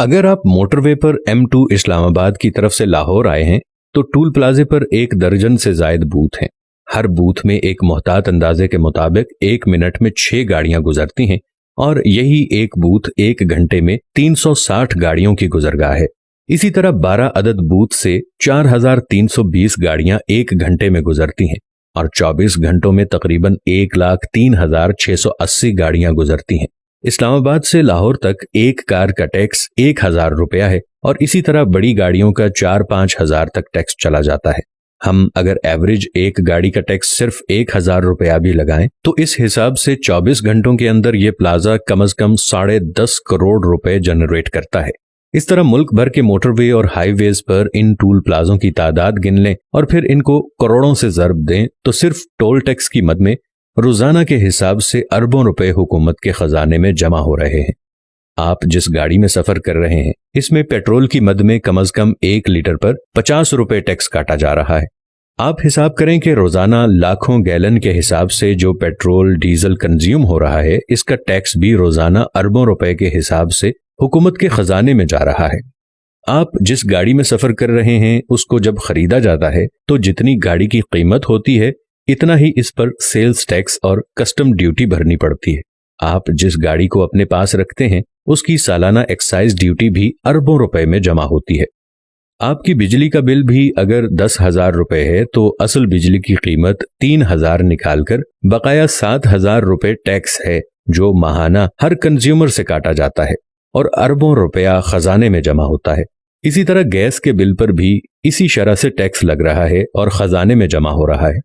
اگر آپ موٹر وے پر M2 اسلام آباد کی طرف سے لاہور آئے ہیں تو ٹول پلازے پر 1 درجن سے زائد بوتھ ہیں. ہر بوتھ میں ایک محتاط اندازے کے مطابق 1 منٹ میں 6 گاڑیاں گزرتی ہیں اور یہی ایک بوتھ 1 گھنٹے میں 360 گاڑیوں کی گزرگاہ ہے. اسی طرح 12 عدد بوتھ سے 4320 گاڑیاں 1 گھنٹے میں گزرتی ہیں اور 24 گھنٹوں میں تقریباً 1,03,680 گاڑیاں گزرتی ہیں. اسلام آباد سے لاہور تک ایک کار کا ٹیکس 1,000 روپیہ ہے اور اسی طرح بڑی گاڑیوں کا 4-5 ہزار تک ٹیکس چلا جاتا ہے. ہم اگر ایوریج ایک گاڑی کا ٹیکس صرف 1,000 روپیہ بھی لگائیں تو اس حساب سے 24 گھنٹوں کے اندر یہ پلازا کم از کم 10.5 کروڑ روپے جنریٹ کرتا ہے. اس طرح ملک بھر کے موٹر وے اور ہائی ویز پر ان ٹول پلازوں کی تعداد گن لیں اور پھر ان کو کروڑوں سے ضرب دیں تو صرف ٹول ٹیکس کی مد میں روزانہ کے حساب سے اربوں روپے حکومت کے خزانے میں جمع ہو رہے ہیں. آپ جس گاڑی میں سفر کر رہے ہیں اس میں پیٹرول کی مد میں کم از کم 1 لیٹر پر 50 روپے ٹیکس کاٹا جا رہا ہے. آپ حساب کریں کہ روزانہ لاکھوں گیلن کے حساب سے جو پیٹرول ڈیزل کنزیوم ہو رہا ہے اس کا ٹیکس بھی روزانہ اربوں روپے کے حساب سے حکومت کے خزانے میں جا رہا ہے. آپ جس گاڑی میں سفر کر رہے ہیں اس کو جب خریدا جاتا ہے تو جتنی گاڑی کی قیمت ہوتی ہے اتنا ہی اس پر سیلز ٹیکس اور کسٹم ڈیوٹی بھرنی پڑتی ہے. آپ جس گاڑی کو اپنے پاس رکھتے ہیں اس کی سالانہ ایکسائز ڈیوٹی بھی اربوں روپے میں جمع ہوتی ہے. آپ کی بجلی کا بل بھی اگر 10,000 روپے ہے تو اصل بجلی کی قیمت 3,000 نکال کر بقایا 7,000 روپے ٹیکس ہے جو ماہانہ ہر کنزیومر سے کاٹا جاتا ہے اور اربوں روپیہ خزانے میں جمع ہوتا ہے. اسی طرح گیس کے بل پر بھی اسی شرح سے ٹیکس لگ رہا ہے اور خزانے میں جمع ہو رہا ہے.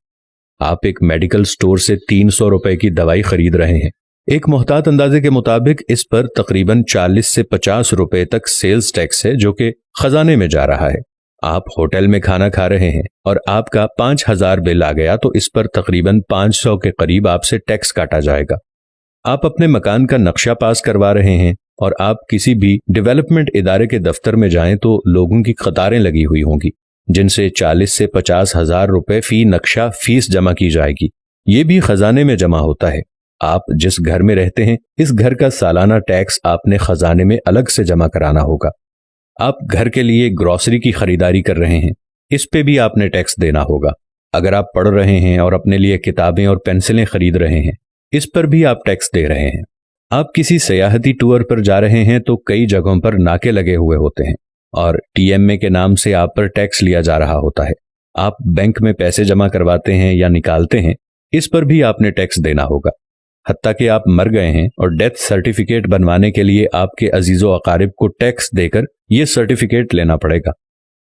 آپ ایک میڈیکل سٹور سے 300 روپے کی دوائی خرید رہے ہیں. ایک محتاط اندازے کے مطابق اس پر تقریباً 40 سے 50 روپے تک سیلز ٹیکس ہے جو کہ خزانے میں جا رہا ہے. آپ ہوٹل میں کھانا کھا رہے ہیں اور آپ کا 5,000 بل آ گیا تو اس پر تقریباً 500 کے قریب آپ سے ٹیکس کاٹا جائے گا. آپ اپنے مکان کا نقشہ پاس کروا رہے ہیں اور آپ کسی بھی ڈیولپمنٹ ادارے کے دفتر میں جائیں تو لوگوں کی قطاریں لگی ہوئی ہوں گی جن سے 40 سے 50 ہزار روپے فی نقشہ فیس جمع کی جائے گی. یہ بھی خزانے میں جمع ہوتا ہے. آپ جس گھر میں رہتے ہیں اس گھر کا سالانہ ٹیکس آپ نے خزانے میں الگ سے جمع کرانا ہوگا. آپ گھر کے لیے گروسری کی خریداری کر رہے ہیں اس پہ بھی آپ نے ٹیکس دینا ہوگا. اگر آپ پڑھ رہے ہیں اور اپنے لیے کتابیں اور پینسلیں خرید رہے ہیں اس پر بھی آپ ٹیکس دے رہے ہیں. آپ کسی سیاحتی ٹور پر جا رہے ہیں تو کئی جگہوں پر ناکے لگے ہوئے ہوتے ہیں اور TMA کے نام سے آپ پر ٹیکس لیا جا رہا ہوتا ہے. آپ بینک میں پیسے جمع کرواتے ہیں یا نکالتے ہیں اس پر بھی آپ نے ٹیکس دینا ہوگا. حتیٰ کہ آپ مر گئے ہیں اور ڈیتھ سرٹیفکیٹ بنوانے کے لیے آپ کے عزیز و اقارب کو ٹیکس دے کر یہ سرٹیفکیٹ لینا پڑے گا.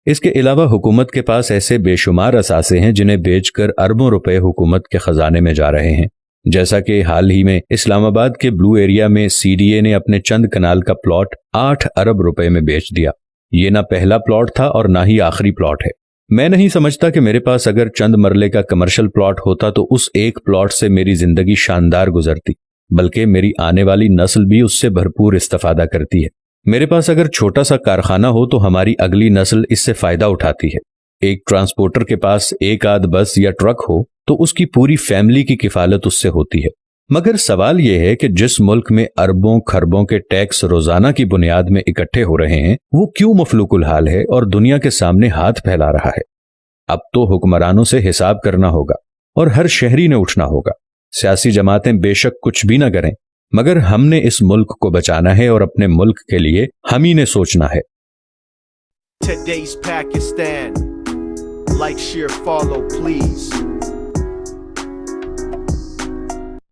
اس کے علاوہ حکومت کے پاس ایسے بے شمار اثاثے ہیں جنہیں بیچ کر اربوں روپے حکومت کے خزانے میں جا رہے ہیں. جیسا کہ حال ہی میں اسلام آباد کے بلو ایریا میں CDA نے اپنے چند کنال کا پلاٹ 8 ارب روپے میں بیچ دیا. یہ نہ پہلا پلاٹ تھا اور نہ ہی آخری پلاٹ ہے. میں نہیں سمجھتا کہ میرے پاس اگر چند مرلے کا کمرشل پلاٹ ہوتا تو اس ایک پلاٹ سے میری زندگی شاندار گزرتی بلکہ میری آنے والی نسل بھی اس سے بھرپور استفادہ کرتی ہے. میرے پاس اگر چھوٹا سا کارخانہ ہو تو ہماری اگلی نسل اس سے فائدہ اٹھاتی ہے. ایک ٹرانسپورٹر کے پاس ایک آدھ بس یا ٹرک ہو تو اس کی پوری فیملی کی کفالت اس سے ہوتی ہے. مگر سوال یہ ہے کہ جس ملک میں اربوں خربوں کے ٹیکس روزانہ کی بنیاد میں اکٹھے ہو رہے ہیں وہ کیوں مفلوک الحال ہے اور دنیا کے سامنے ہاتھ پھیلا رہا ہے؟ اب تو حکمرانوں سے حساب کرنا ہوگا اور ہر شہری نے اٹھنا ہوگا. سیاسی جماعتیں بے شک کچھ بھی نہ کریں مگر ہم نے اس ملک کو بچانا ہے اور اپنے ملک کے لیے ہم ہی نے سوچنا ہے. Today's Pakistan. Like, share, follow, please.